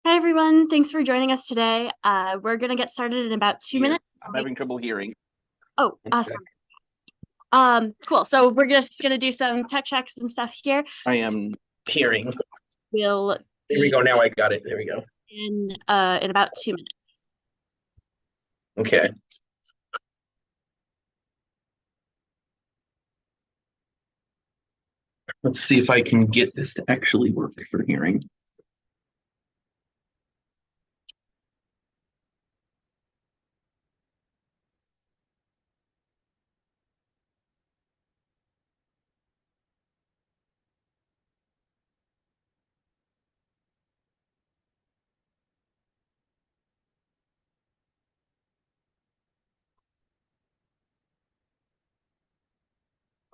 Hi, everyone. Thanks for joining us today. We're going to get started in about 2 minutes. I'm having trouble hearing. Oh, awesome. Cool. So we're just going to do some tech checks and stuff here. I am hearing. We'll There we go. Now I got it. There we go. in about 2 minutes. Okay. Let's see if I can get this to actually work for hearing.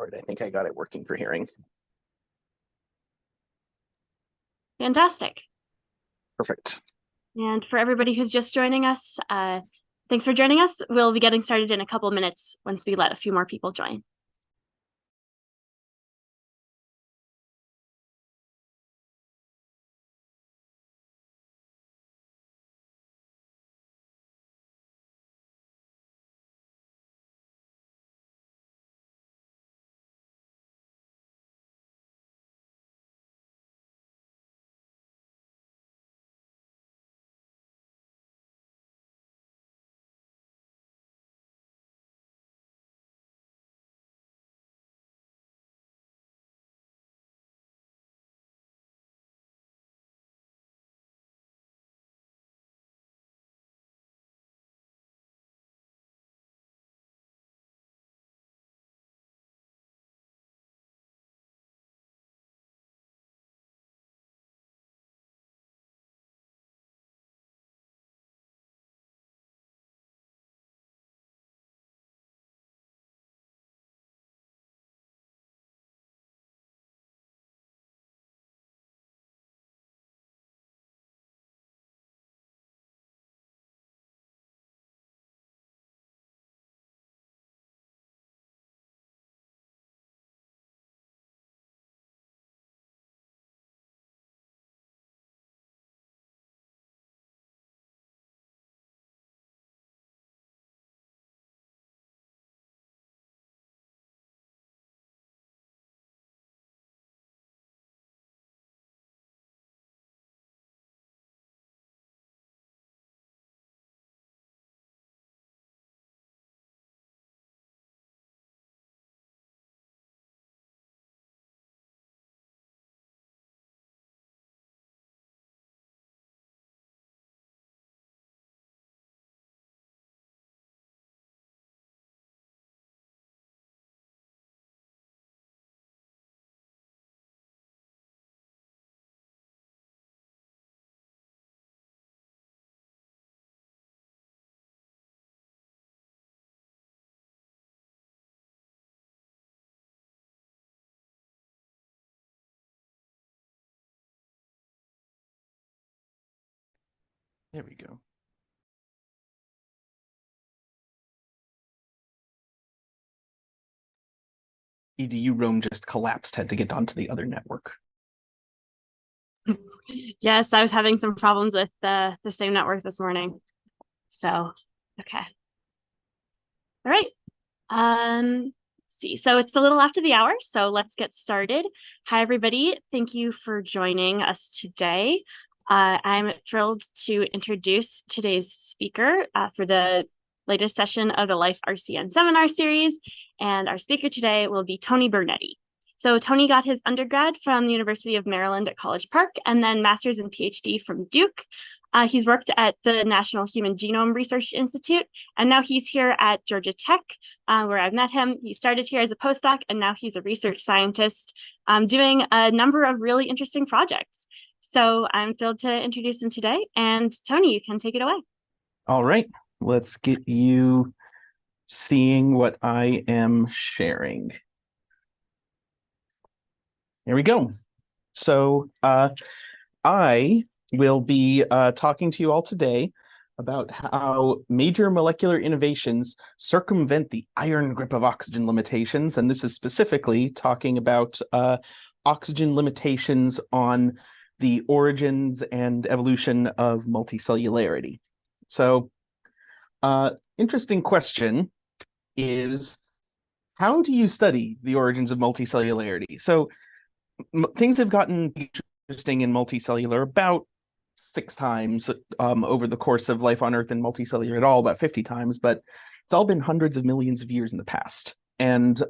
All right, I think I got it working for hearing. Fantastic. Perfect. And for everybody who's just joining us, thanks for joining us. We'll be getting started in a couple minutes once we let a few more people join. There we go. EDU Rome just collapsed, had to get onto the other network. Yes, I was having some problems with the same network this morning. So, okay. All right. Let's see. So it's a little after the hour, so let's get started. Hi, everybody. Thank you for joining us today. I'm thrilled to introduce today's speaker for the latest session of the Life RCN seminar series. And our speaker today will be Tony Burnetti. So Tony got his undergrad from the University of Maryland at College Park and then master's and PhD from Duke. He's worked at the National Human Genome Research Institute, and now he's here at Georgia Tech, where I've met him. He started here as a postdoc, and now he's a research scientist doing a number of really interesting projects. So I'm thrilled to introduce him today. And Tony, you can take it away. All right, let's get you seeing what I am sharing. There we go. So I will be talking to you all today about how major molecular innovations circumvent the iron grip of oxygen limitations. And this is specifically talking about oxygen limitations on the origins and evolution of multicellularity. So, interesting question is, how do you study the origins of multicellularity? So things have gotten interesting in multicellular about 6 times over the course of life on Earth, and multicellular at all about 50 times, but it's all been hundreds of millions of years in the past. And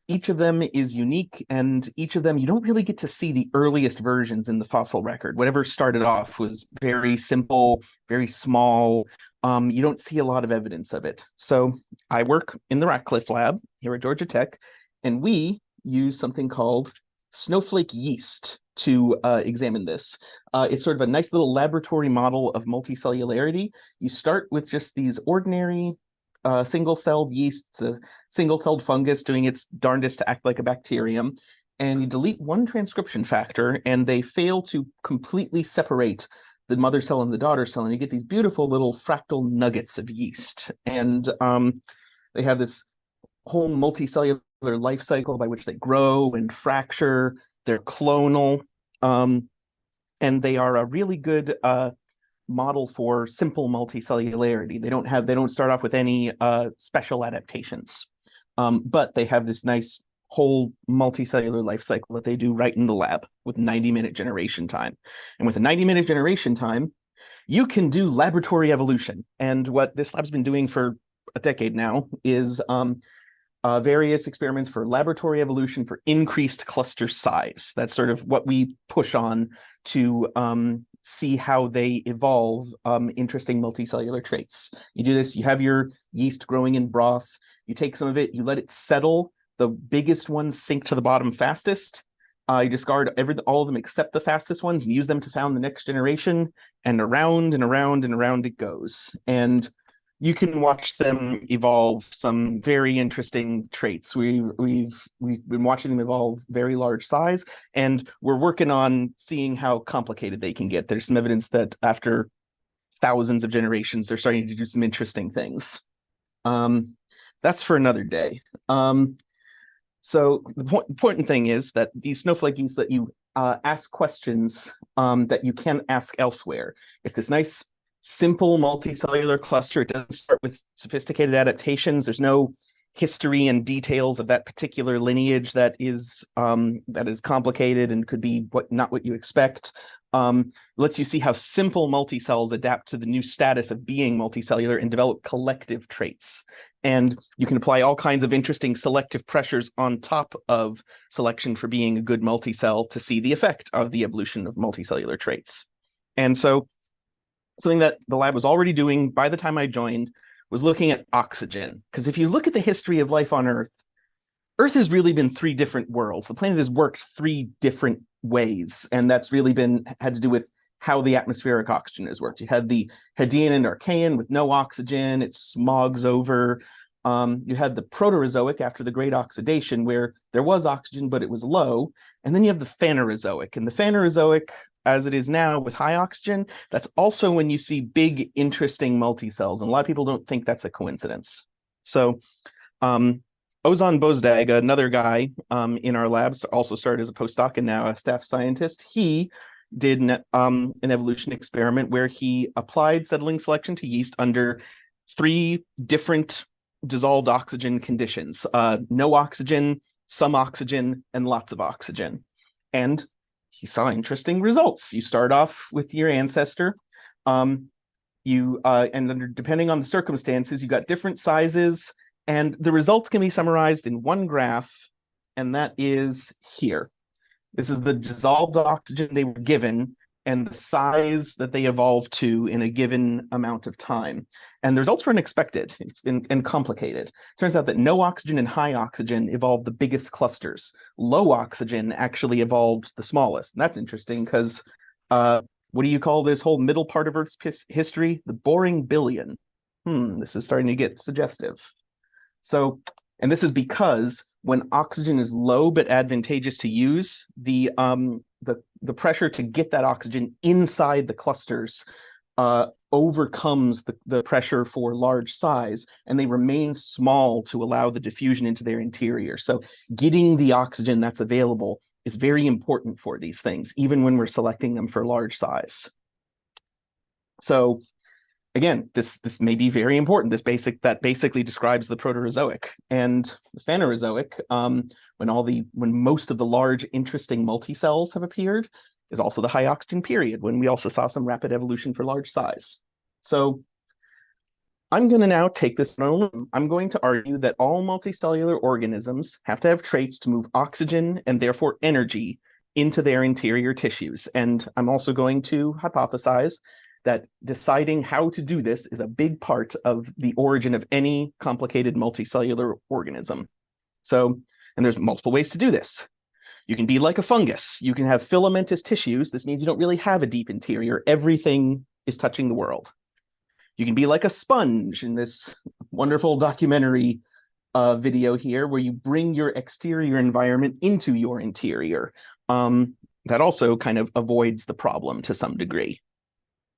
each of them is unique, and each of them, you don't really get to see the earliest versions in the fossil record. Whatever started off was very simple, very small. You don't see a lot of evidence of it. So I work in the Ratcliffe lab here at Georgia Tech, and we use something called snowflake yeast to examine this. It's sort of a nice little laboratory model of multicellularity. You start with just these ordinary single-celled yeasts, a single-celled fungus doing its darndest to act like a bacterium, and you delete one transcription factor, and they fail to completely separate the mother cell and the daughter cell, and you get these beautiful little fractal nuggets of yeast. And they have this whole multicellular life cycle by which they grow and fracture. They're clonal, and they are a really good model for simple multicellularity. They don't start off with any special adaptations, but they have this nice whole multicellular life cycle that they do right in the lab with 90-minute generation time. And with a 90-minute generation time, you can do laboratory evolution. And what this lab's been doing for a decade now is various experiments for laboratory evolution for increased cluster size. That's sort of what we push on to see how they evolve interesting multicellular traits. You do this, you have your yeast growing in broth, you take some of it, you let it settle, the biggest ones sink to the bottom fastest. You discard all of them except the fastest ones and use them to found the next generation, and around and around and around it goes. And you can watch them evolve some very interesting traits. We've been watching them evolve very large size, and we're working on seeing how complicated they can get. There's some evidence that after thousands of generations, they're starting to do some interesting things. That's for another day. So the important thing is that these snowflake yeast that you ask questions that you can ask elsewhere. It's this nice, simple multicellular cluster. It doesn't start with sophisticated adaptations. There's no history and details of that particular lineage that is complicated and could be not what you expect. Lets you see how simple multicells adapt to the new status of being multicellular and develop collective traits. And you can apply all kinds of interesting selective pressures on top of selection for being a good multicell to see the effect of the evolution of multicellular traits. And so something that the lab was already doing by the time I joined was looking at oxygen. Because if you look at the history of life on Earth, Earth has really been 3 different worlds. The planet has worked 3 different ways, and that's really had to do with how the atmospheric oxygen has worked. You had the Hadean and Archean with no oxygen, it smogs over. You had the Proterozoic after the Great Oxidation, where there was oxygen, but it was low. And then you have the Phanerozoic. And the Phanerozoic, as it is now with high oxygen, that's also when you see big, interesting multicells. And a lot of people don't think that's a coincidence. So Ozan Bozdag, another guy in our labs, also started as a postdoc and now a staff scientist, he did an evolution experiment where he applied settling selection to yeast under 3 different dissolved oxygen conditions: no oxygen, some oxygen, and lots of oxygen. And he saw interesting results. You start off with your ancestor, and depending on the circumstances, you got different sizes, and the results can be summarized in one graph, and that is here. This is the dissolved oxygen they were given and the size that they evolved to in a given amount of time. And the results were unexpected and complicated. Turns out that no oxygen and high oxygen evolved the biggest clusters. Low oxygen actually evolved the smallest. And that's interesting because what do you call this whole middle part of Earth's history? The boring billion. This is starting to get suggestive. So, and this is because when oxygen is low but advantageous to use, the pressure to get that oxygen inside the clusters overcomes the pressure for large size, and they remain small to allow the diffusion into their interior. So getting the oxygen that's available is very important for these things, even when we're selecting them for large size. So again, this may be very important. That basically describes the Proterozoic and the Phanerozoic, when most of the large interesting multicells have appeared, is also the high oxygen period, when we also saw some rapid evolution for large size. So I'm going to now take this on a limb. I'm going to argue that all multicellular organisms have to have traits to move oxygen and therefore energy into their interior tissues. And I'm also going to hypothesize that deciding how to do this is a big part of the origin of any complicated multicellular organism. So, and there's multiple ways to do this. You can be like a fungus. You can have filamentous tissues. This means you don't really have a deep interior. Everything is touching the world. You can be like a sponge in this wonderful documentary video here, where you bring your exterior environment into your interior. That also kind of avoids the problem to some degree.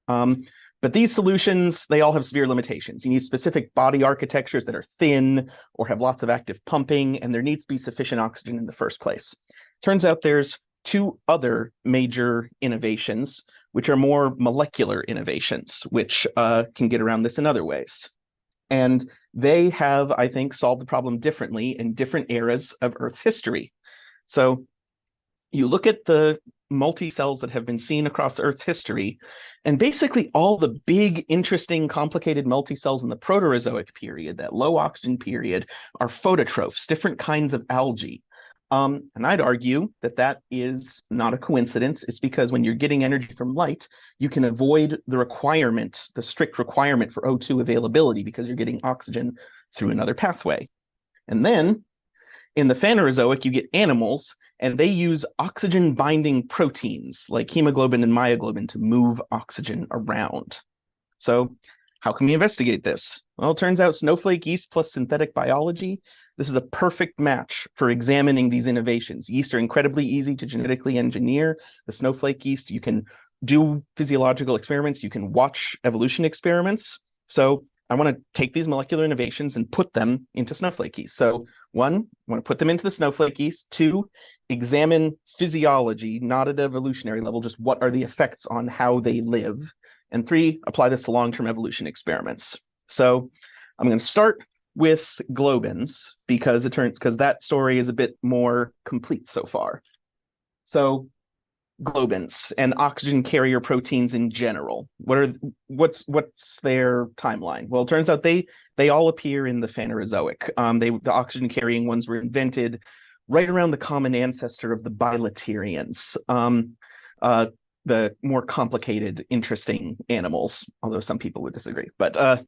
But these solutions, they all have severe limitations. You need specific body architectures that are thin or have lots of active pumping, and there needs to be sufficient oxygen in the first place. Turns out there's two other major innovations, which are more molecular innovations, which can get around this in other ways. And they have, I think, solved the problem differently in different eras of Earth's history. So you look at the multi-cells that have been seen across Earth's history, and basically all the big, interesting, complicated multi-cells in the Proterozoic period, that low oxygen period, are phototrophs, different kinds of algae. And I'd argue that that is not a coincidence. It's because when you're getting energy from light, you can avoid the strict requirement for O2 availability, because you're getting oxygen through another pathway. And then in the Phanerozoic, you get animals, and they use oxygen-binding proteins like hemoglobin and myoglobin to move oxygen around. So how can we investigate this? Well, it turns out snowflake yeast plus synthetic biology, this is a perfect match for examining these innovations. Yeast are incredibly easy to genetically engineer. The snowflake yeast, you can do physiological experiments, you can watch evolution experiments. So I want to take these molecular innovations and put them into snowflake yeast. So one, I want to put them into the snowflake yeast. Two, examine physiology, not at evolutionary level, just what are the effects on how they live. And three, apply this to long-term evolution experiments. So I'm going to start with globins, because that story is a bit more complete so far. So globins and oxygen carrier proteins in general, what's their timeline? Well, it turns out they all appear in the Phanerozoic. The oxygen carrying ones were invented right around the common ancestor of the bilaterians, the more complicated, interesting animals, although some people would disagree, but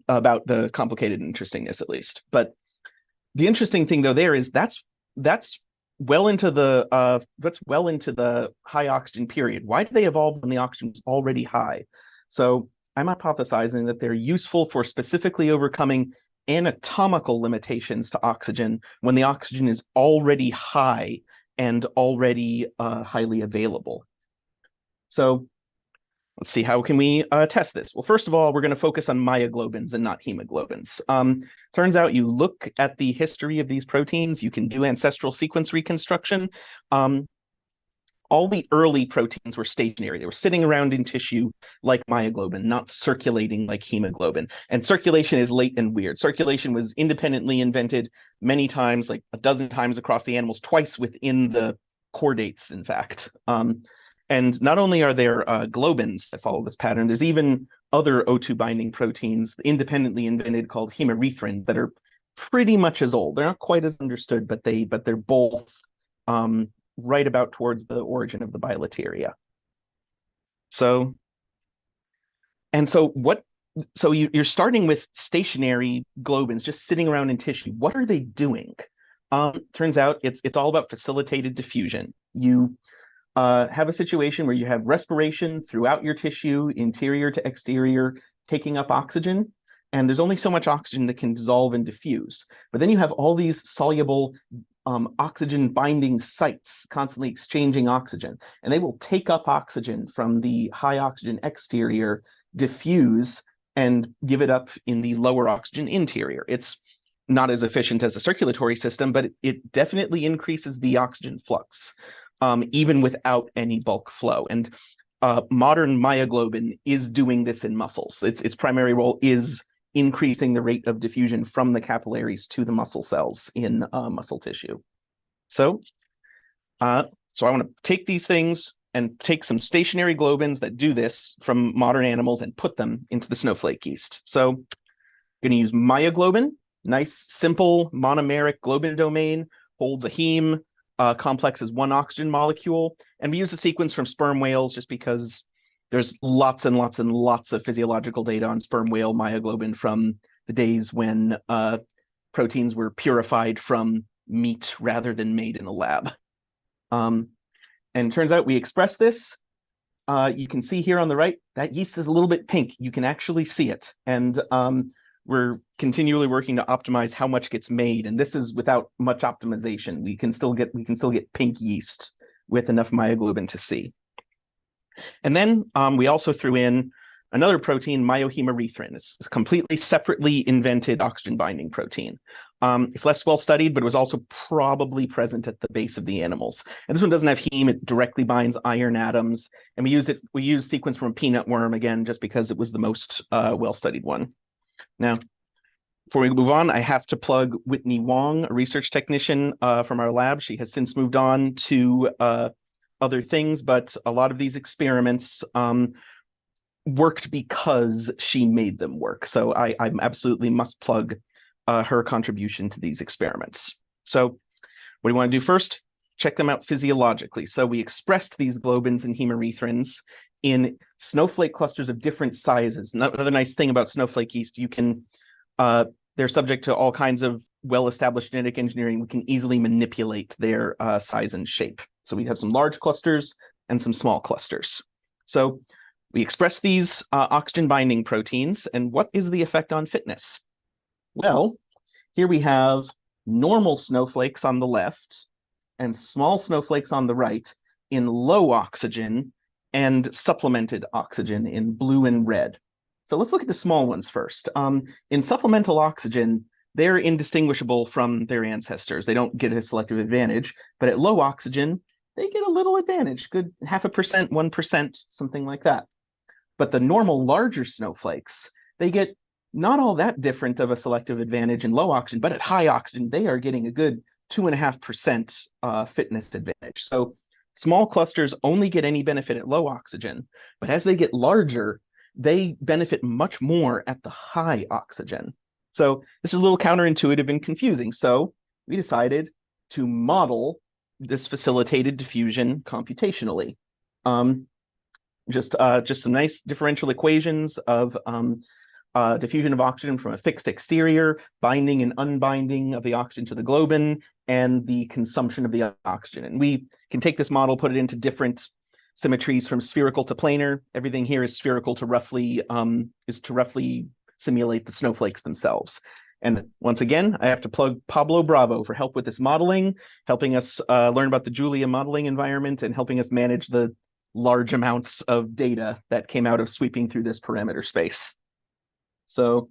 about the complicated interestingness at least. But the interesting thing though there is that's well into the high oxygen period. Why did they evolve when the oxygen was already high? So I'm hypothesizing that they're useful for specifically overcoming anatomical limitations to oxygen when the oxygen is already high and already highly available. So let's see, how can we test this? Well, first of all, we're going to focus on myoglobins and not hemoglobins. Turns out you look at the history of these proteins, you can do ancestral sequence reconstruction. All the early proteins were stationary. They were sitting around in tissue like myoglobin, not circulating like hemoglobin. And circulation is late and weird. Circulation was independently invented many times, like a dozen times across the animals, twice within the chordates, in fact. And not only are there globins that follow this pattern, there's even other O2 binding proteins independently invented called hemerethrin that are pretty much as old. They're not quite as understood, but they're both right about towards the origin of the bilateria. So you're starting with stationary globins just sitting around in tissue. What are they doing? Turns out it's all about facilitated diffusion. You have a situation where you have respiration throughout your tissue, interior to exterior, taking up oxygen, and there's only so much oxygen that can dissolve and diffuse. But then you have all these soluble oxygen binding sites constantly exchanging oxygen, and they will take up oxygen from the high oxygen exterior, diffuse, and give it up in the lower oxygen interior. It's not as efficient as the circulatory system, but it definitely increases the oxygen flux, even without any bulk flow. And modern myoglobin is doing this in muscles. Its primary role is increasing the rate of diffusion from the capillaries to the muscle cells in muscle tissue. So I want to take these things and take some stationary globins that do this from modern animals and put them into the snowflake yeast. So I'm going to use myoglobin, nice, simple monomeric globin domain, holds a heme, complex as one oxygen molecule. And we use a sequence from sperm whales just because there's lots and lots and lots of physiological data on sperm whale myoglobin from the days when proteins were purified from meat rather than made in a lab. And it turns out we express this. You can see here on the right, that yeast is a little bit pink. You can actually see it. And we're continually working to optimize how much gets made. And this is without much optimization. We can still get pink yeast with enough myoglobin to see. And then we also threw in another protein, myohemerythrin. It's a completely separately invented oxygen binding protein. It's less well studied, but it was also probably present at the base of the animals. And this one doesn't have heme, it directly binds iron atoms. And we used sequence from a peanut worm again, just because it was the most well-studied one. Now, before we move on, I have to plug Whitney Wong, a research technician from our lab. She has since moved on to other things, but a lot of these experiments worked because she made them work. So I absolutely must plug her contribution to these experiments. So what do you want to do first? Check them out physiologically. So we expressed these globins and hemerothrins in snowflake clusters of different sizes. Another nice thing about snowflake yeast, you can, they're subject to all kinds of well-established genetic engineering. We can easily manipulate their size and shape. So we have some large clusters and some small clusters. So we express these oxygen binding proteins, and what is the effect on fitness? Well, here we have normal snowflakes on the left and small snowflakes on the right in low oxygen and supplemented oxygen in blue and red. So let's look at the small ones first. In supplemental oxygen, they're indistinguishable from their ancestors. They don't get a selective advantage, but at low oxygen, they get a little advantage, good 0.5%, 1%, something like that. But the normal larger snowflakes, they get not all that different of a selective advantage in low oxygen, but at high oxygen, they are getting a good 2.5% fitness advantage. So small clusters only get any benefit at low oxygen, but as they get larger, they benefit much more at the high oxygen. So this is a little counterintuitive and confusing. So we decided to model this facilitated diffusion computationally. Just some nice differential equations of diffusion of oxygen from a fixed exterior, binding and unbinding of the oxygen to the globin, and the consumption of the oxygen. And we can take this model, put it into different symmetries from spherical to planar. Everything here is spherical to roughly simulate the snowflakes themselves. And once again, I have to plug Pablo Bravo for help with this modeling, helping us learn about the Julia modeling environment and helping us manage the large amounts of data that came out of sweeping through this parameter space. So,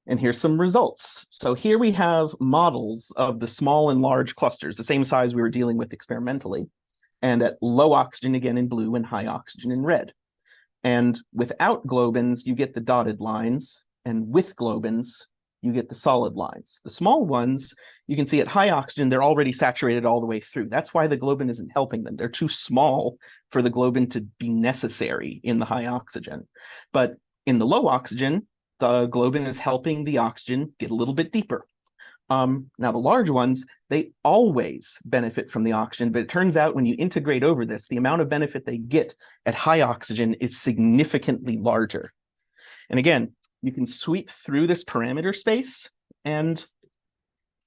and here's some results. So here we have models of the small and large clusters, the same size we were dealing with experimentally, and at low oxygen again in blue and high oxygen in red. And without globins, you get the dotted lines, and with globins, you get the solid lines. The small ones, you can see at high oxygen, they're already saturated all the way through. That's why the globin isn't helping them. They're too small for the globin to be necessary in the high oxygen. But in the low oxygen, the globin is helping the oxygen get a little bit deeper. Now, the large ones, they always benefit from the oxygen, but it turns out when you integrate over this, the amount of benefit they get at high oxygen is significantly larger. And again, you can sweep through this parameter space, and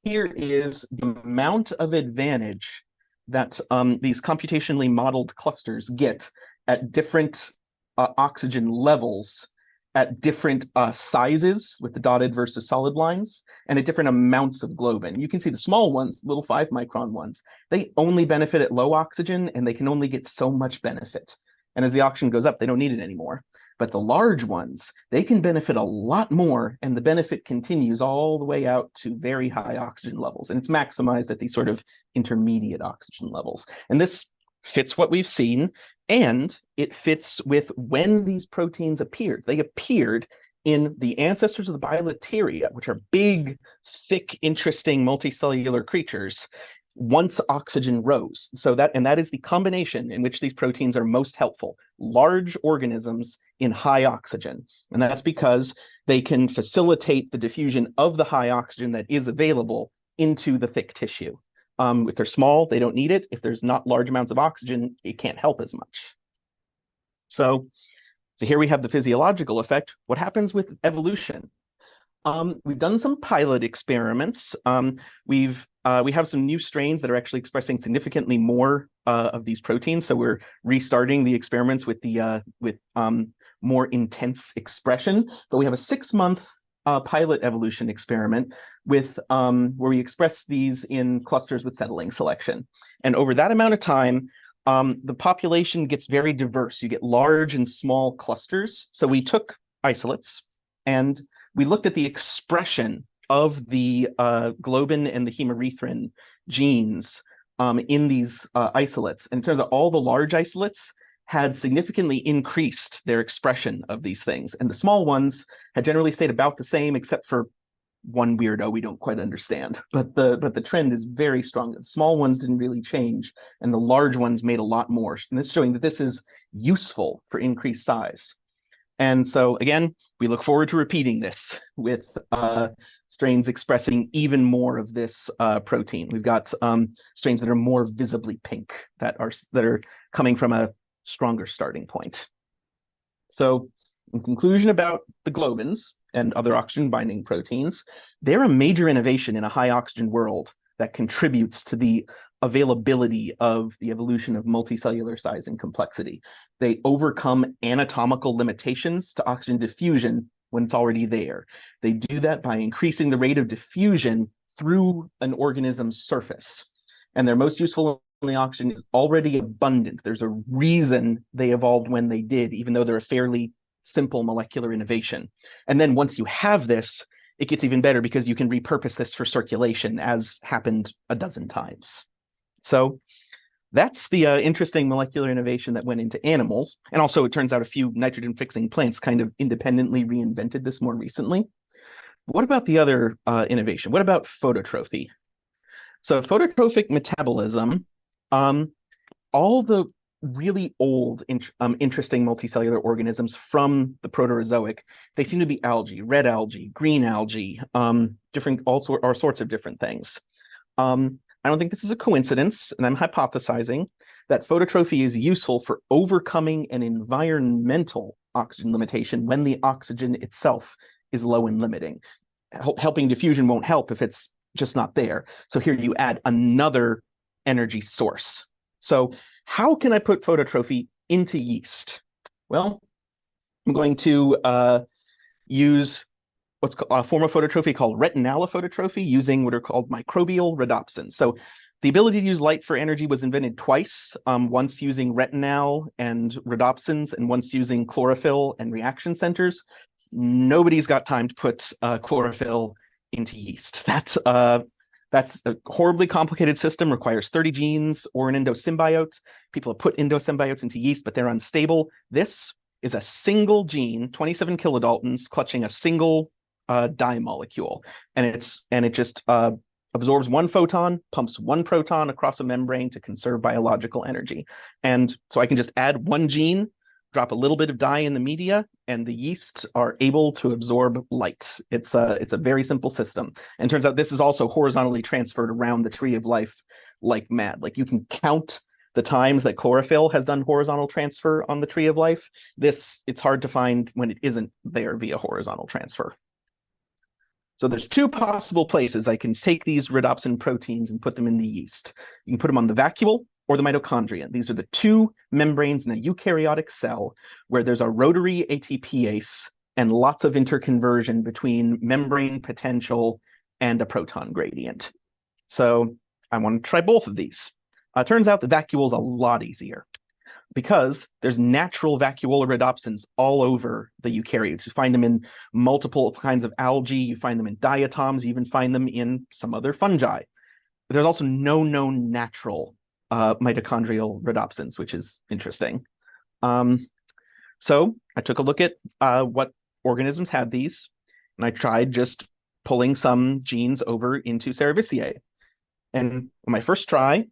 here is the amount of advantage that these computationally modeled clusters get at different oxygen levels at different sizes with the dotted versus solid lines and at different amounts of globin. You can see the small ones, little 5-micron ones, they only benefit at low oxygen and they can only get so much benefit. And as the oxygen goes up, they don't need it anymore. But the large ones, they can benefit a lot more, and the benefit continues all the way out to very high oxygen levels. And it's maximized at these sort of intermediate oxygen levels. And this fits what we've seen, and it fits with when these proteins appeared. They appeared in the ancestors of the bilateria, which are big, thick, interesting multicellular creatures, once oxygen rose. So that is the combination in which these proteins are most helpful. Large organisms in high oxygen. And that's because they can facilitate the diffusion of the high oxygen that is available into the thick tissue. If they're small, they don't need it. If there's not large amounts of oxygen, it can't help as much. So here we have the physiological effect. What happens with evolution? We've done some pilot experiments. We have some new strains that are actually expressing significantly more of these proteins. So we're restarting the experiments with more intense expression. But we have a 6-month pilot evolution experiment with where we express these in clusters with settling selection. And over that amount of time, the population gets very diverse. You get large and small clusters. So we took isolates and we looked at the expression of the globin and the hemorrhitrin genes in these isolates. And it turns out all the large isolates had significantly increased their expression of these things. And the small ones had generally stayed about the same, except for one weirdo we don't quite understand. But the trend is very strong. The small ones didn't really change, and the large ones made a lot more. And this is showing that this is useful for increased size. And so again, we look forward to repeating this with strains expressing even more of this protein. We've got strains that are more visibly pink that are coming from a stronger starting point. So in conclusion about the globins and other oxygen binding proteins, they're a major innovation in a high oxygen world that contributes to the availability of the evolution of multicellular size and complexity. They overcome anatomical limitations to oxygen diffusion when it's already there. They do that by increasing the rate of diffusion through an organism's surface. And they're most useful when the oxygen is already abundant. There's a reason they evolved when they did, even though they're a fairly simple molecular innovation. And then once you have this, it gets even better because you can repurpose this for circulation, as happened a dozen times. So that's the interesting molecular innovation that went into animals. And also, it turns out a few nitrogen-fixing plants kind of independently reinvented this more recently. What about the other innovation? What about phototrophy? So phototrophic metabolism, all the really old, interesting multicellular organisms from the Proterozoic, they seem to be algae, red algae, green algae, all sorts of different things. I don't think this is a coincidence, and I'm hypothesizing that phototrophy is useful for overcoming an environmental oxygen limitation when the oxygen itself is low and limiting. Helping diffusion won't help if it's just not there. So here you add another energy source. So how can I put phototrophy into yeast? Well, I'm going to use what's a form of phototrophy called retinaphototrophy, using what are called microbial rhodopsins. So the ability to use light for energy was invented twice, once using retinal and rhodopsins, and once using chlorophyll and reaction centers. Nobody's got time to put chlorophyll into yeast. That's a horribly complicated system, requires 30 genes or an endosymbiote. People have put endosymbiotes into yeast, but they're unstable. This is a single gene, 27 kilodaltons, clutching a single dye molecule, and it just absorbs one photon, pumps one proton across a membrane to conserve biological energy. And so I can just add one gene, drop a little bit of dye in the media, and the yeasts are able to absorb light. It's a very simple system. And it turns out this is also horizontally transferred around the tree of life like mad. Like, you can count the times that chlorophyll has done horizontal transfer on the tree of life. It's hard to find when it isn't there via horizontal transfer. So there's two possible places I can take these rhodopsin proteins and put them in the yeast. You can put them on the vacuole or the mitochondria. These are the two membranes in a eukaryotic cell where there's a rotary ATPase and lots of interconversion between membrane potential and a proton gradient. So I want to try both of these. Turns out the vacuole is a lot easier. because there's natural vacuolar rhodopsins all over the eukaryotes. You find them in multiple kinds of algae, you find them in diatoms, you even find them in some other fungi. But there's also no known natural mitochondrial rhodopsins, which is interesting. So I took a look at what organisms had these, and I tried just pulling some genes over into Cerevisiae. And my first try,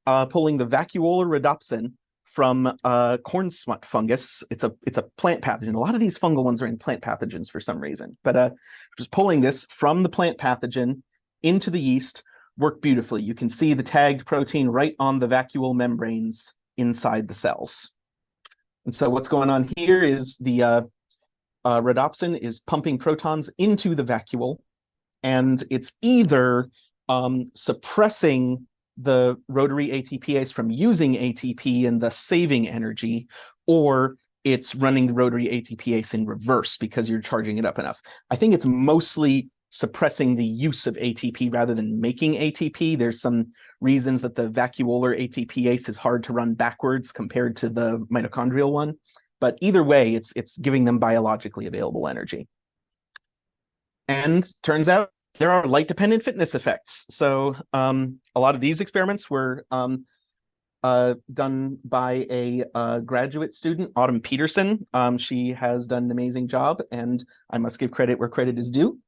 pulling the vacuolar rhodopsin from corn smut fungus. It's a plant pathogen. A lot of these fungal ones are in plant pathogens for some reason. But just pulling this from the plant pathogen into the yeast worked beautifully. You can see the tagged protein right on the vacuole membranes inside the cells. And so what's going on here is the rhodopsin is pumping protons into the vacuole, and it's either suppressing the rotary ATPase from using ATP and thus saving energy, or it's running the rotary ATPase in reverse because you're charging it up enough. I think it's mostly suppressing the use of ATP rather than making ATP. There's some reasons that the vacuolar ATPase is hard to run backwards compared to the mitochondrial one. But either way, it's giving them biologically available energy. And turns out there are light-dependent fitness effects. So a lot of these experiments were done by a graduate student, Autumn Peterson. She has done an amazing job, and I must give credit where credit is due.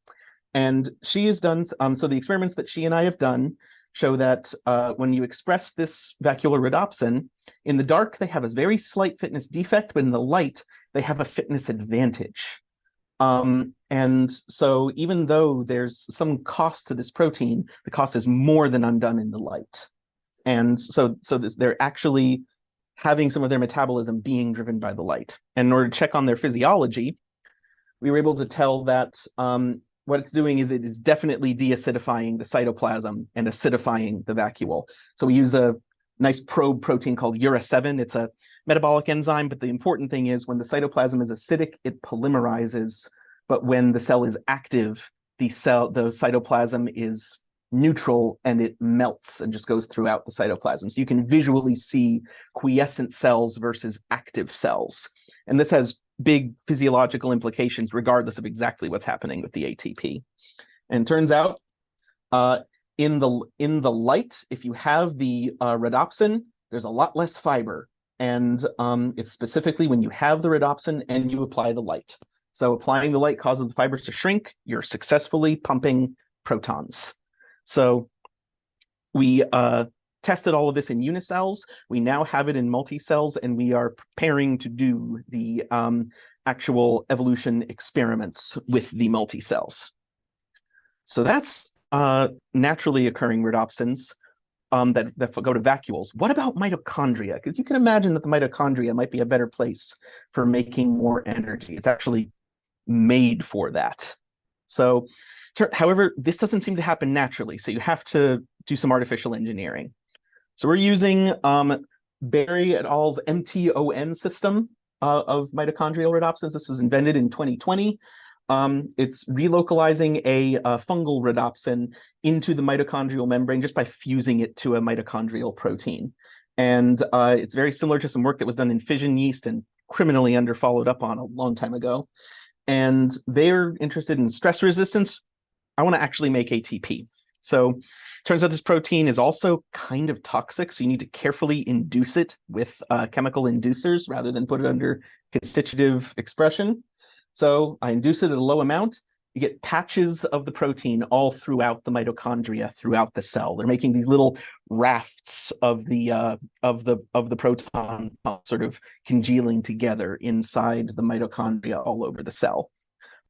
And she has done, so the experiments that she and I have done show that when you express this vacuolar rhodopsin, in the dark, they have a very slight fitness defect, but in the light, they have a fitness advantage. And so even though there's some cost to this protein, the cost is more than undone in the light. And so they're actually having some of their metabolism being driven by the light. And in order to check on their physiology, we were able to tell that what it's doing is it is definitely deacidifying the cytoplasm and acidifying the vacuole. So we use a nice probe protein called URA7. It's a metabolic enzyme, but the important thing is when the cytoplasm is acidic, it polymerizes. But when the cell is active, the cytoplasm is neutral and it melts and just goes throughout the cytoplasm. So you can visually see quiescent cells versus active cells. And this has big physiological implications regardless of exactly what's happening with the ATP. And it turns out in the light, if you have the rhodopsin, there's a lot less fiber. And it's specifically when you have the rhodopsin and you apply the light. So applying the light causes the fibers to shrink. You're successfully pumping protons. So we tested all of this in unicells. We now have it in multicells, and we are preparing to do the actual evolution experiments with the multicells. So that's naturally occurring rhodopsins that go to vacuoles. What about mitochondria? Because you can imagine that the mitochondria might be a better place for making more energy. It's actually made for that. So, however, this doesn't seem to happen naturally. So you have to do some artificial engineering. So we're using Berry et al.'s MTON system of mitochondrial rhodopsins. This was invented in 2020. It's relocalizing a fungal rhodopsin into the mitochondrial membrane just by fusing it to a mitochondrial protein. And it's very similar to some work that was done in fission yeast and criminally underfollowed up on a long time ago. And they're interested in stress resistance. I want to actually make ATP. So turns out this protein is also kind of toxic, so you need to carefully induce it with chemical inducers rather than put it under constitutive expression. So I induce it at a low amount. You get patches of the protein all throughout the mitochondria, throughout the cell. They're making these little rafts of the proton sort of congealing together inside the mitochondria all over the cell.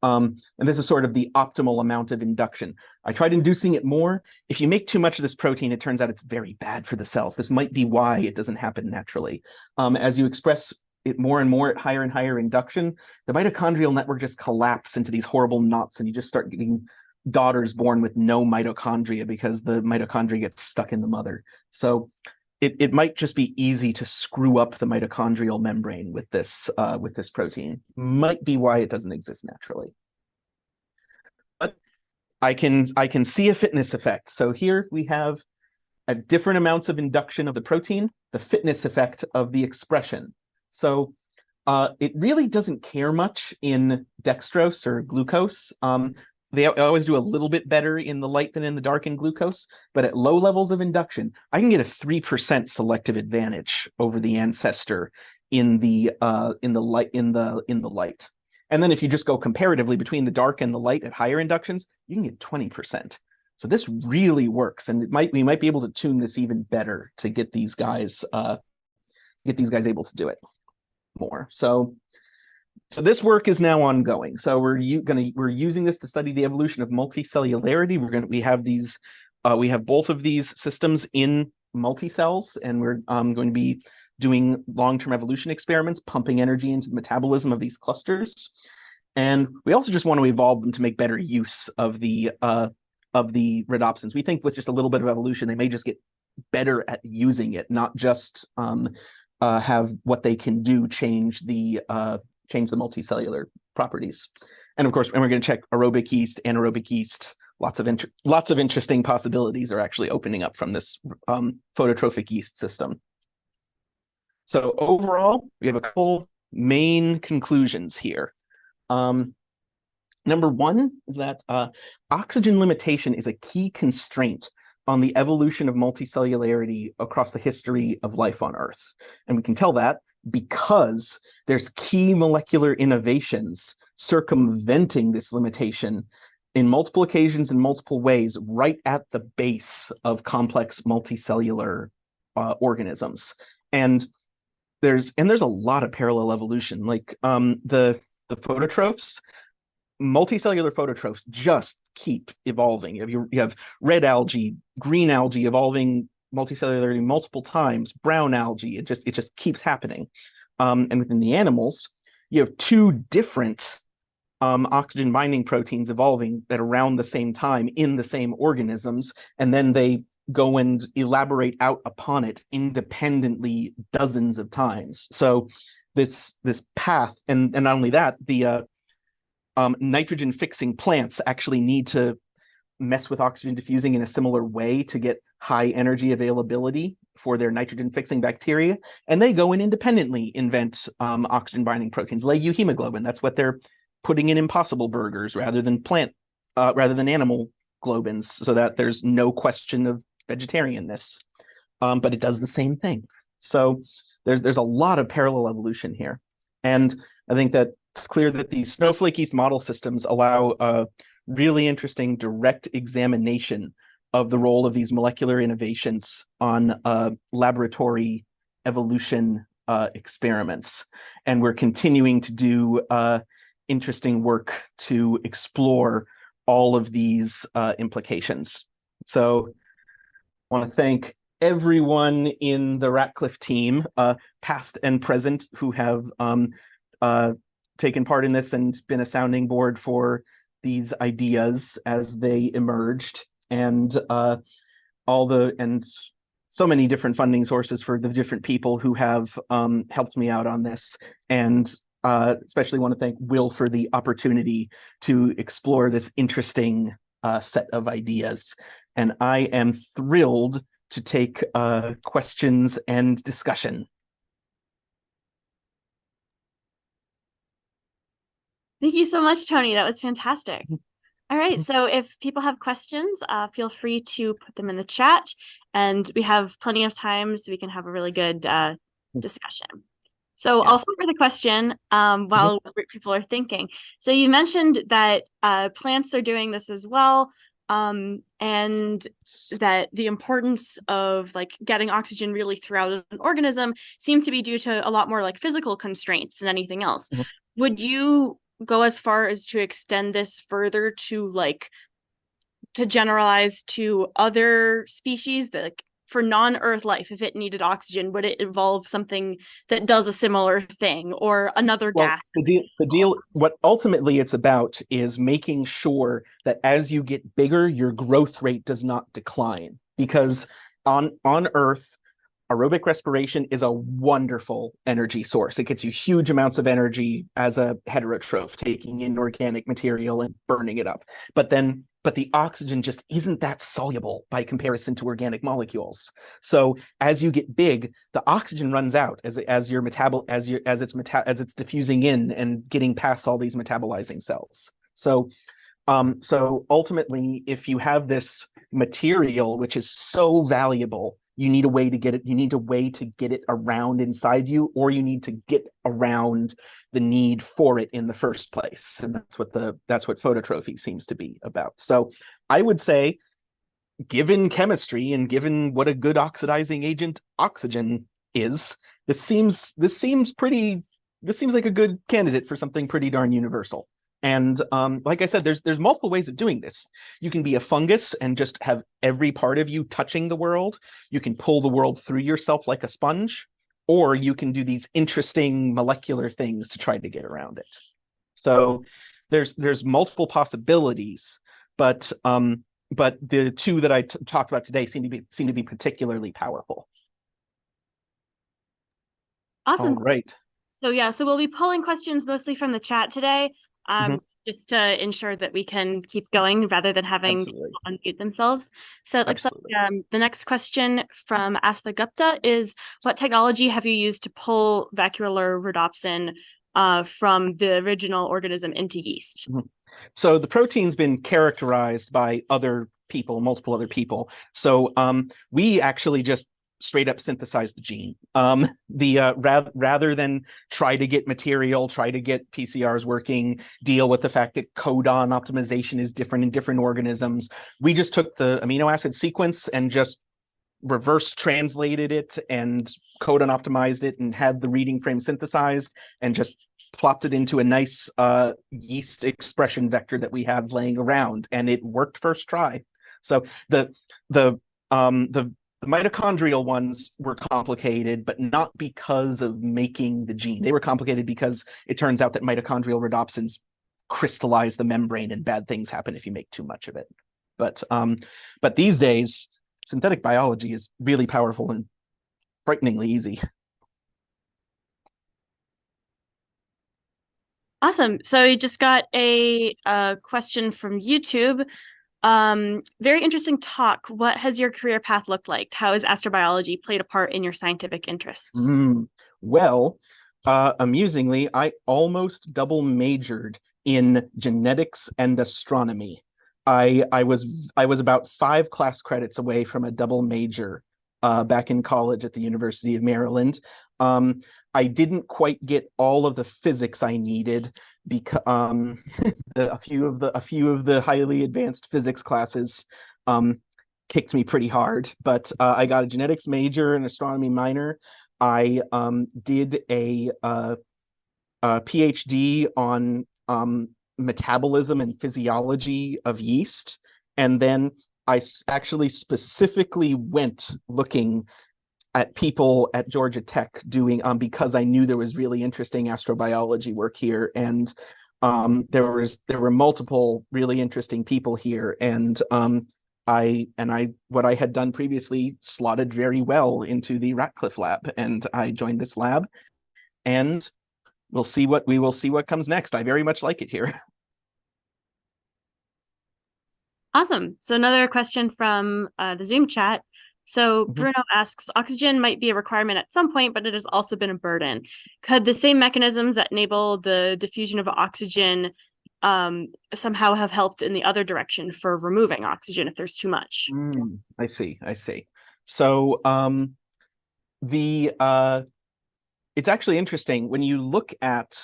And this is sort of the optimal amount of induction. I tried inducing it more. If you make too much of this protein, it turns out it's very bad for the cells. This might be why it doesn't happen naturally. As you express it more and more at higher and higher induction, the mitochondrial network just collapses into these horrible knots, and you just start getting daughters born with no mitochondria because the mitochondria gets stuck in the mother. So it might just be easy to screw up the mitochondrial membrane with this protein. Might be why it doesn't exist naturally. But I can see a fitness effect. So here we have at different amounts of induction of the protein, the fitness effect of the expression. So it really doesn't care much in dextrose or glucose. They always do a little bit better in the light than in the dark in glucose, but at low levels of induction, I can get a 3% selective advantage over the ancestor in the light. And then if you just go comparatively between the dark and the light at higher inductions, you can get 20%. So this really works, and we might be able to tune this even better to get these guys able to do it more. So this work is now ongoing. So we're using this to study the evolution of multicellularity. We have both of these systems in multicells, and we're going to be doing long-term evolution experiments, pumping energy into the metabolism of these clusters. And we also just want to evolve them to make better use of the rhodopsins. We think with just a little bit of evolution, they may just get better at using it, not just have what they can do change the multicellular properties. And of course, we're going to check aerobic yeast, anaerobic yeast. Lots of interesting possibilities are actually opening up from this phototrophic yeast system. So overall, we have a couple main conclusions here. Number one is that oxygen limitation is a key constraint on the evolution of multicellularity across the history of life on Earth. And we can tell that because there's key molecular innovations circumventing this limitation in multiple occasions in multiple ways right at the base of complex multicellular organisms. And there's a lot of parallel evolution, like the phototrophs. Multicellular phototrophs just keep evolving. You have red algae, green algae evolving multicellularly multiple times, brown algae. It just keeps happening. And within the animals, you have two different oxygen binding proteins evolving at around the same time in the same organisms, and then they go and elaborate out upon it independently dozens of times. So this path, and not only that, the nitrogen fixing plants actually need to mess with oxygen diffusing in a similar way to get high energy availability for their nitrogen fixing bacteria, and they go and independently invent oxygen binding proteins like euhemoglobin. That's what they're putting in Impossible Burgers rather than animal globins, so that there's no question of vegetarianness. But it does the same thing. So there's a lot of parallel evolution here, and I think that it's clear that these snowflake yeast model systems allow a really interesting direct examination of the role of these molecular innovations on laboratory evolution experiments. And we're continuing to do interesting work to explore all of these implications. So I want to thank everyone in the Ratcliffe team, past and present, who have taken part in this and been a sounding board for these ideas as they emerged, and so many different funding sources for the different people who have helped me out on this, and especially want to thank Will for the opportunity to explore this interesting set of ideas. And I am thrilled to take questions and discussion. Thank you so much, Tony. That was fantastic. All right, so if people have questions, feel free to put them in the chat, and we have plenty of time so we can have a really good discussion. So I'll start with a question while people are thinking. So you mentioned that plants are doing this as well, and that the importance of like getting oxygen really throughout an organism seems to be due to a lot more like physical constraints than anything else. Would you go as far as to extend this further to like to generalize to other species that like, for non-Earth life, if it needed oxygen, would it evolve something that does a similar thing or another gas? The deal, what ultimately it's about is making sure that as you get bigger, your growth rate does not decline. Because on Earth, aerobic respiration is a wonderful energy source. It gets you huge amounts of energy as a heterotroph, taking in organic material and burning it up. But then but the oxygen just isn't that soluble by comparison to organic molecules. So as you get big, the oxygen runs out as it's diffusing in and getting past all these metabolizing cells. So ultimately, if you have this material which is so valuable, you need a way to get it. You need a way to get it around inside you, or you need to get around the need for it in the first place. And that's what phototrophy seems to be about. So I would say, given chemistry and given what a good oxidizing agent oxygen is, this seems like a good candidate for something pretty darn universal. And like I said, there's multiple ways of doing this. You can be a fungus and just have every part of you touching the world. You can pull the world through yourself like a sponge, or you can do these interesting molecular things to try to get around it. So there's multiple possibilities, but the two that I talked about today seem to be particularly powerful. Awesome. All right. So yeah, so we'll be pulling questions mostly from the chat today, just to ensure that we can keep going rather than having people unmute themselves. So it looks like the next question from Asta Gupta is, what technology have you used to pull vacuolar rhodopsin from the original organism into yeast? So the protein's been characterized by multiple other people. So we actually just straight up synthesize the gene. Rather than try to get PCRs working, deal with the fact that codon optimization is different in different organisms, we just took the amino acid sequence and just reverse translated it and codon optimized it and had the reading frame synthesized and just plopped it into a nice yeast expression vector that we have laying around, and it worked first try. So the mitochondrial ones were complicated, but not because of making the gene. They were complicated because it turns out that mitochondrial rhodopsins crystallize the membrane, and bad things happen if you make too much of it. But these days, synthetic biology is really powerful and frighteningly easy. Awesome. So you just got a question from YouTube. Very interesting talk. What has your career path looked like? How has astrobiology played a part in your scientific interests? Well, amusingly, I almost double majored in genetics and astronomy. I was about 5 class credits away from a double major back in college at the University of Maryland. I didn't quite get all of the physics I needed because a few of the highly advanced physics classes kicked me pretty hard. But I got a genetics major and astronomy minor. I did a PhD on metabolism and physiology of yeast, and then I actually specifically went looking at people at Georgia Tech doing because I knew there was really interesting astrobiology work here, and there were multiple really interesting people here, and what I had done previously slotted very well into the Ratcliffe lab, and I joined this lab, and we will see what comes next. I very much like it here. Awesome. So another question from the Zoom chat. So Bruno asks, oxygen might be a requirement at some point, but it has also been a burden. Could the same mechanisms that enable the diffusion of oxygen somehow have helped in the other direction for removing oxygen if there's too much? I see. So it's actually interesting when you look at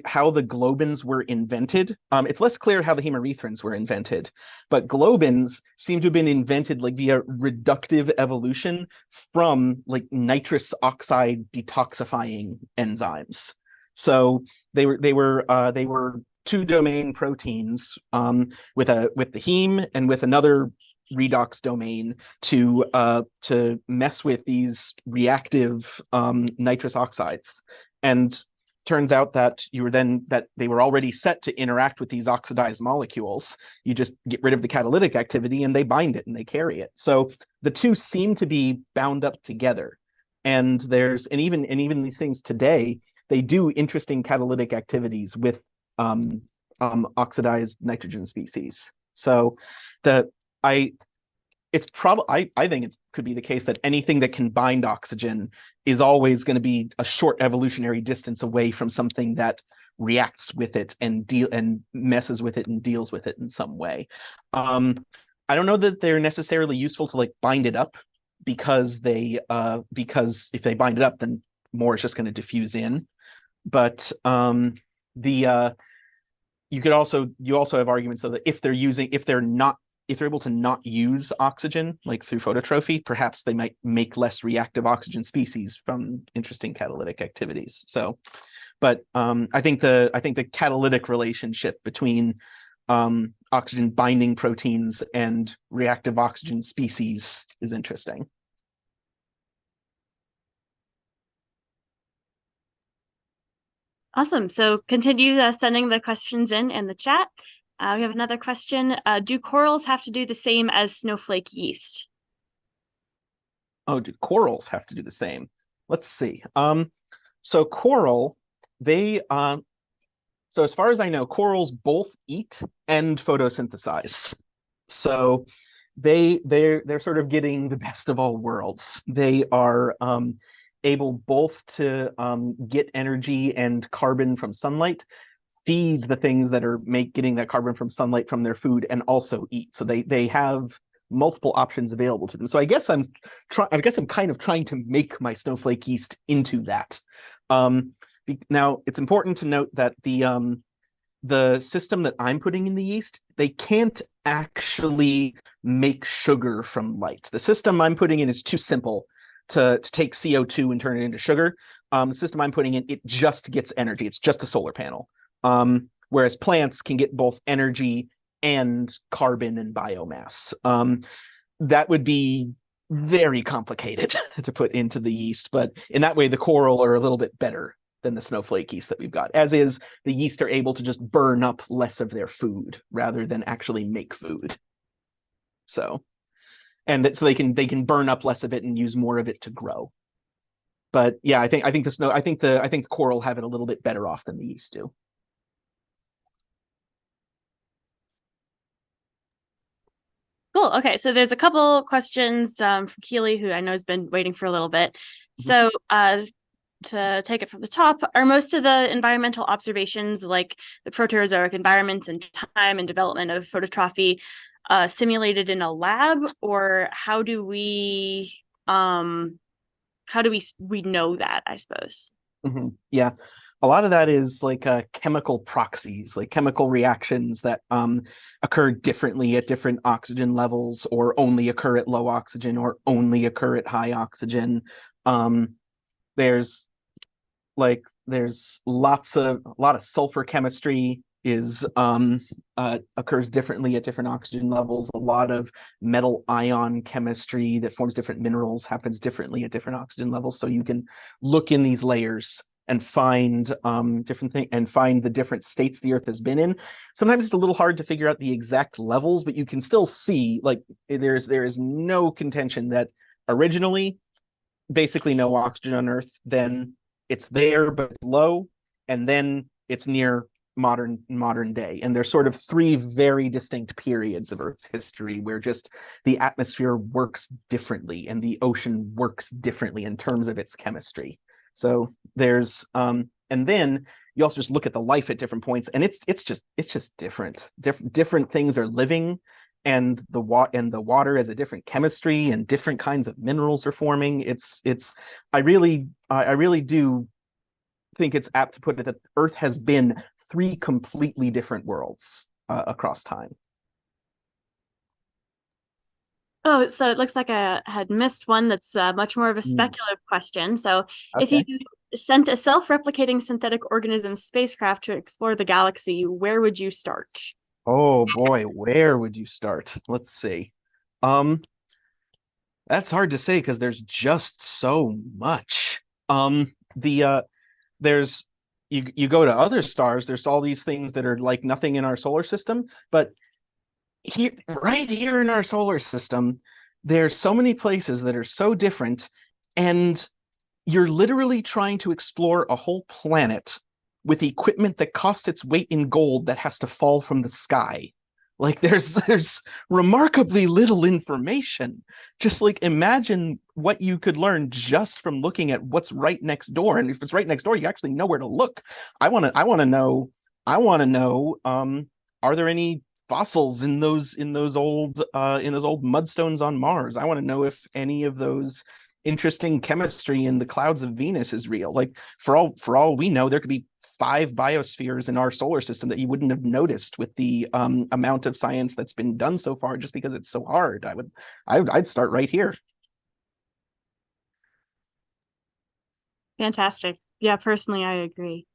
how the globins were invented. It's less clear how the hemerethrins were invented, but globins seem to have been invented like via reductive evolution from like nitrous oxide detoxifying enzymes. So they were 2-domain proteins with the heme and with another redox domain to mess with these reactive nitrous oxides. And turns out that they were already set to interact with these oxidized molecules. You just get rid of the catalytic activity and they bind it and they carry it. So the two seem to be bound up together. And even these things today, they do interesting catalytic activities with oxidized nitrogen species. So the I it's probably I think it could be the case that anything that can bind oxygen is always going to be a short evolutionary distance away from something that reacts with it and messes with it and deals with it in some way. I don't know that they're necessarily useful to like bind it up because if they bind it up, then more is just going to diffuse in. But the you also have arguments though that if they're able to not use oxygen, like through phototrophy, perhaps they might make less reactive oxygen species from interesting catalytic activities. So, but I think the catalytic relationship between oxygen binding proteins and reactive oxygen species is interesting. Awesome. So continue sending the questions in the chat. We have another question. Do corals have to do the same as snowflake yeast? Oh, do corals have to do the same? Let's see. So coral, they so as far as I know, corals both eat and photosynthesize. So they're sort of getting the best of all worlds. They are able both to get energy and carbon from sunlight, feed the things that are getting that carbon from sunlight from their food, and also eat. So they have multiple options available to them. So I guess I'm kind of trying to make my snowflake yeast into that. Now it's important to note that the system that I'm putting in the yeast, they can't actually make sugar from light. The system I'm putting in is too simple to take CO2 and turn it into sugar. The system I'm putting in, it just gets energy. It's just a solar panel. Whereas plants can get both energy and carbon and biomass. That would be very complicated to put into the yeast, but in that way, the coral are a little bit better than the snowflake yeast that we've got, as is the yeast are able to just burn up less of their food rather than actually make food. So they can burn up less of it and use more of it to grow. But yeah, I think the coral have it a little bit better off than the yeast do. Cool. Okay, so there's a couple questions from Keely, who I know has been waiting for a little bit. So to take it from the top, are most of the environmental observations, like the Proterozoic environments and time and development of phototrophy, simulated in a lab, or how do we know that, I suppose? Yeah, a lot of that is like chemical proxies, like chemical reactions that occur differently at different oxygen levels, or only occur at low oxygen, or only occur at high oxygen. There's a lot of sulfur chemistry is occurs differently at different oxygen levels. A lot of metal ion chemistry that forms different minerals happens differently at different oxygen levels. So you can look in these layers and find different things and find the different states the Earth has been in. Sometimes it's a little hard to figure out the exact levels, but you can still see, like, there is no contention that originally basically no oxygen on Earth, then it's there but it's low, and then it's near modern day. And there's sort of three very distinct periods of Earth's history where just the atmosphere works differently and the ocean works differently in terms of its chemistry. So there's and then you also just look at the life at different points, and it's just different. Different things are living, and the water has a different chemistry, and different kinds of minerals are forming. I really do think it's apt to put it that Earth has been three completely different worlds across time. Oh, so it looks like I had missed one that's much more of a speculative question. So if you sent a self-replicating synthetic organism spacecraft to explore the galaxy, where would you start? Oh boy, where would you start? Let's see. That's hard to say because there's just so much. There's you go to other stars, there's all these things that are like nothing in our solar system, but right here in our solar system, there's so many places that are so different, and you're literally trying to explore a whole planet with equipment that costs its weight in gold that has to fall from the sky. Like there's remarkably little information. Just like imagine what you could learn just from looking at what's right next door. And if it's right next door, you actually know where to look. I want to know, are there any fossils in those old mudstones on Mars? I want to know if any of those interesting chemistry in the clouds of Venus is real. Like for all we know, there could be 5 biospheres in our solar system that you wouldn't have noticed with the amount of science that's been done so far, just because it's so hard. I'd start right here. Fantastic. Yeah, personally, I agree.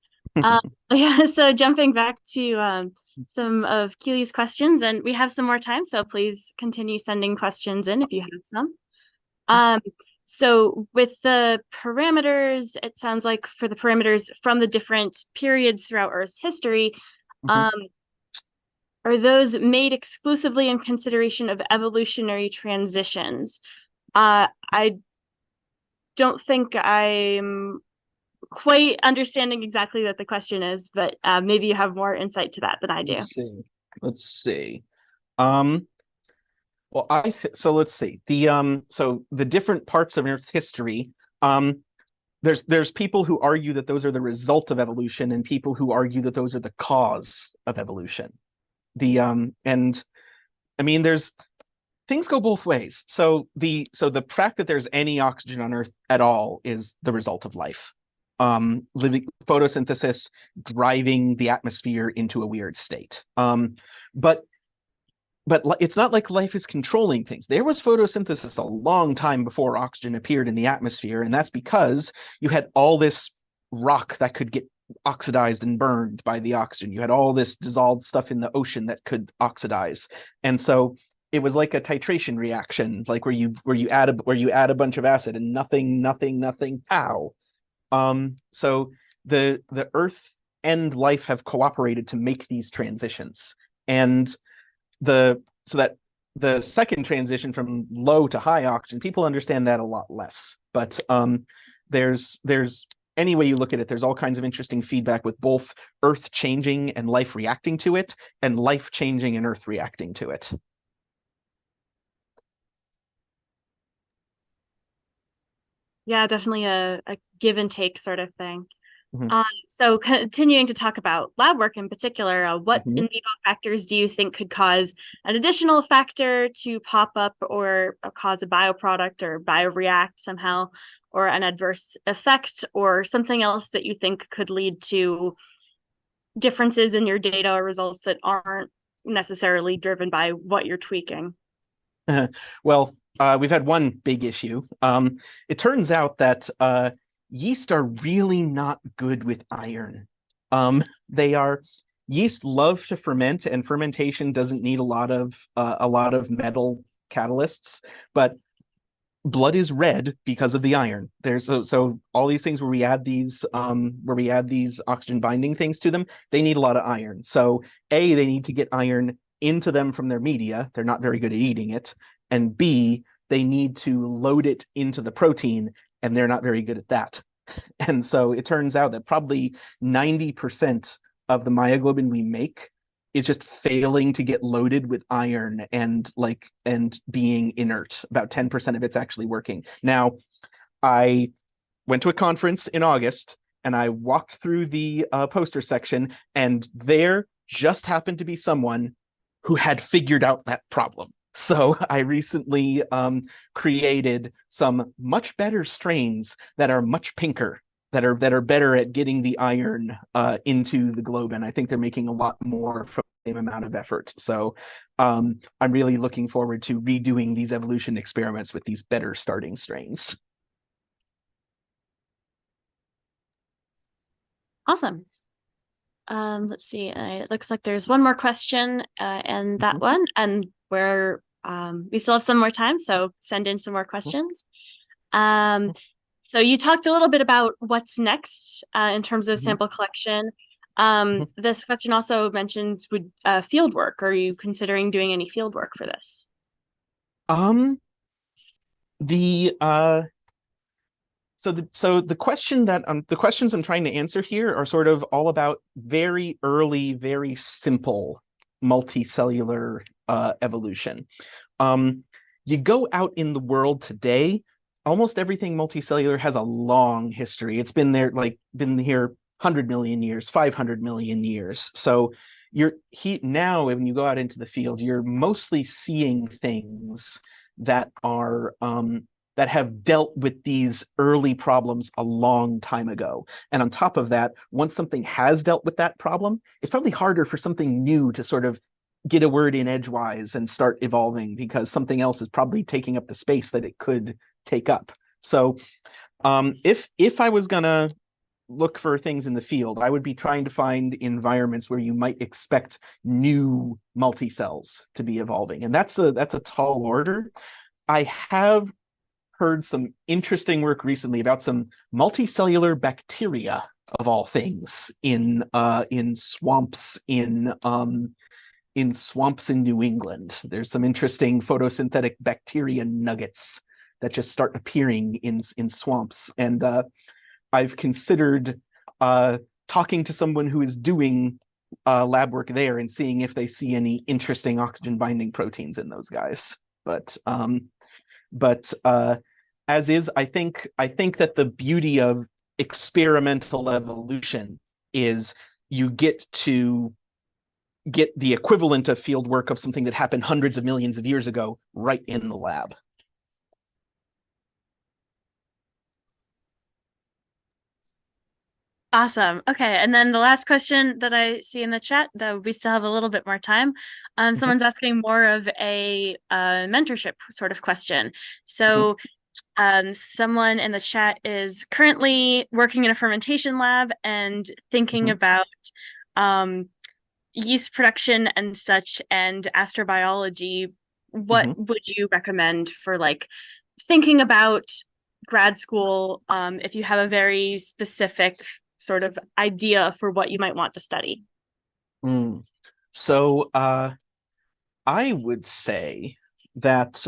Um, yeah, so jumping back to some of Keely's questions, and we have some more time, so please continue sending questions in if you have some. Um, so with the parameters, it sounds like for the parameters from the different periods throughout Earth's history, Mhm. um, are those made exclusively in consideration of evolutionary transitions? I don't think I'm quite understanding exactly what the question is, but maybe you have more insight to that than I do. Let's see. Um, well, so let's see. The different parts of Earth's history. There's people who argue that those are the result of evolution, and people who argue that those are the cause of evolution. And I mean, there's things go both ways. So the fact that there's any oxygen on Earth at all is the result of life. Living photosynthesis driving the atmosphere into a weird state. But it's not like life is controlling things. There was photosynthesis a long time before oxygen appeared in the atmosphere, and that's because you had all this rock that could get oxidized and burned by the oxygen. You had all this dissolved stuff in the ocean that could oxidize. And so it was like a titration reaction, like where you add a bunch of acid and nothing, pow. So the Earth and life have cooperated to make these transitions. And so that the second transition from low to high oxygen, people understand that a lot less. But there's any way you look at it, there's all kinds of interesting feedback with both Earth changing and life reacting to it, and life changing and Earth reacting to it. Yeah, definitely a give and take sort of thing. Mhm. So continuing to talk about lab work in particular, what in Mhm. vivo factors do you think could cause an additional factor to pop up or cause a bioproduct or bioreact somehow, or an adverse effect or something else that you think could lead to differences in your data or results that aren't necessarily driven by what you're tweaking? Well, we've had one big issue. It turns out that yeast are really not good with iron. They are Yeast love to ferment, and fermentation doesn't need a lot of metal catalysts, but blood is red because of the iron. So all these things where we add these oxygen binding things to them, they need a lot of iron. So they need to get iron into them from their media. They're not very good at eating it. And B, they need to load it into the protein, and they're not very good at that. And so it turns out that probably 90% of the myoglobin we make is just failing to get loaded with iron and being inert. About 10% of it's actually working. Now, I went to a conference in August and I walked through the poster section, and there just happened to be someone who had figured out that problem. So I recently created some much better strains that are much pinker, that are better at getting the iron into the globin. I think they're making a lot more from the same amount of effort. So I'm really looking forward to redoing these evolution experiments with these better starting strains. Awesome. Let's see. It looks like there's one more question, and that Mhm. one, and where we still have some more time, so send in some more questions. Um, so you talked a little bit about what's next in terms of Mhm. sample collection. Mhm. This question also mentions would field work. Are you considering doing any field work for this? Um, the the questions I'm trying to answer here are sort of all about very early, very simple multicellular evolution. You go out in the world today, almost everything multicellular has a long history. It's been here 100 million years, 500 million years. So now when you go out into the field, you're mostly seeing things that are that have dealt with these early problems a long time ago. And on top of that, once something has dealt with that problem, it's probably harder for something new to sort of get a word in edgewise and start evolving, because something else is probably taking up the space that it could take up. So if I was gonna look for things in the field, I would be trying to find environments where you might expect new multicells to be evolving. And that's a tall order. I have heard some interesting work recently about some multicellular bacteria, of all things, in swamps in swamps in New England. There's some interesting photosynthetic bacteria nuggets that just start appearing in swamps. And I've considered talking to someone who is doing lab work there and seeing if they see any interesting oxygen binding proteins in those guys. But as is, I think that the beauty of experimental evolution is you get to get the equivalent of field work of something that happened hundreds of millions of years ago right in the lab. Awesome. Okay. And then the last question that I see in the chat, though we still have a little bit more time. Someone's asking more of a mentorship sort of question. So someone in the chat is currently working in a fermentation lab and thinking about yeast production and such and astrobiology. What would you recommend for like thinking about grad school if you have a very specific sort of idea for what you might want to study? So I would say that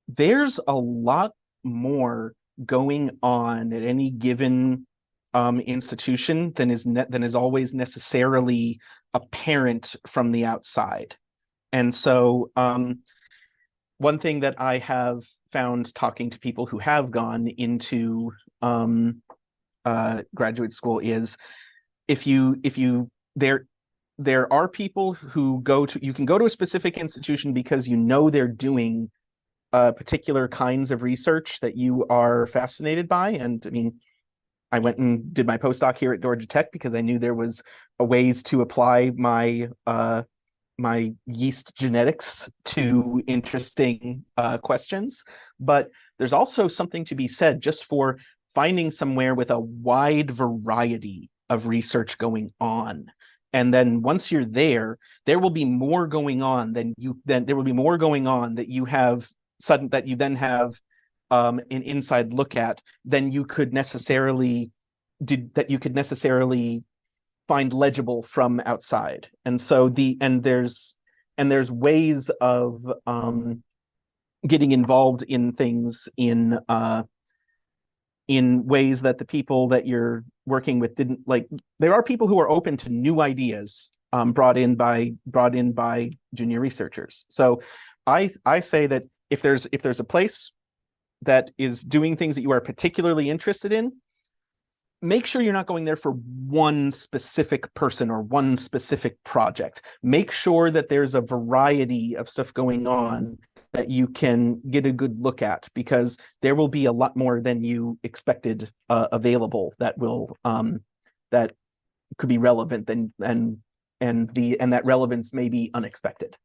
there's a lot more going on at any given institution than is always necessarily apparent from the outside. And so one thing that I have found talking to people who have gone into graduate school is there are people who you can go to a specific institution because you know they're doing particular kinds of research that you are fascinated by. And I mean, I went and did my postdoc here at Georgia Tech because I knew there was a ways to apply my my yeast genetics to interesting questions. But there's also something to be said just for finding somewhere with a wide variety of research going on. And then once you're there, there will be more going on that you then have an inside look at than you could necessarily find legible from outside. And so there's ways of getting involved in things in ways that the people that you're working with didn't like. There are people who are open to new ideas brought in by junior researchers. So I say that if there's a place that is doing things that you are particularly interested in, make sure you're not going there for one specific person or one specific project. Make sure that there's a variety of stuff going on that you can get a good look at, because there will be a lot more than you expected available that will that could be relevant, and that relevance may be unexpected.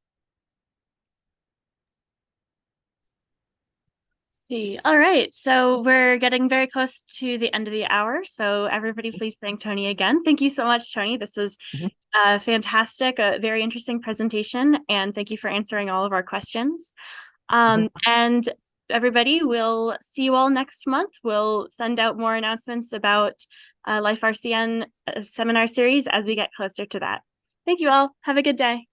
See. All right. So we're getting very close to the end of the hour. So everybody please thank Tony again. Thank you so much, Tony. This was fantastic, a very interesting presentation. And thank you for answering all of our questions. And everybody, we'll see you all next month. We'll send out more announcements about Life RCN seminar series as we get closer to that. Thank you all. Have a good day.